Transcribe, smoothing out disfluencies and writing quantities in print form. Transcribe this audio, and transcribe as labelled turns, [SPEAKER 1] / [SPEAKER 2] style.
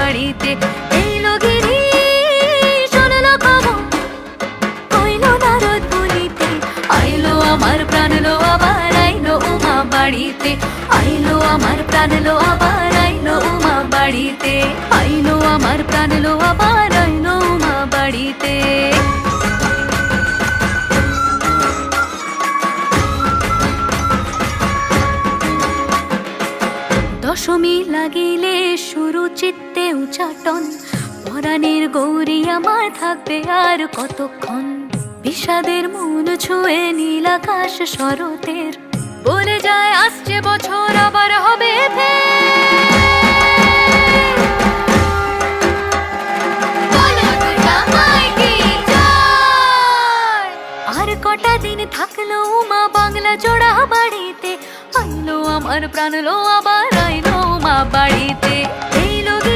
[SPEAKER 1] বাড়িতে। এলো গিরি শুনলো খবর, হইলো নারদ বলিতে, আইলো আমার প্রাণ লো আবার আইলো উমা বাড়িতে। আইলো আমার প্রাণ লো আবার আইলো উমা বাড়িতে। আইলো আমার প্রাণ লো আবার আইলো উমা বাড়িতে। দশমী লাগিলে শুরু চিত্তে উচাটন, পরাণের গৌরী আমার থাকবে আর কতক্ষণ। বিষাদের মন ছুঁয়ে নীল আকাশ শরতের, বলে যায় আসছে বছর আবার হবে আর কটা দিন থাকলো উমা বাংলা জোড়া বাড়িতে। আইলো আমার প্রাণ লো আবার আইলো উমা বাড়িতে।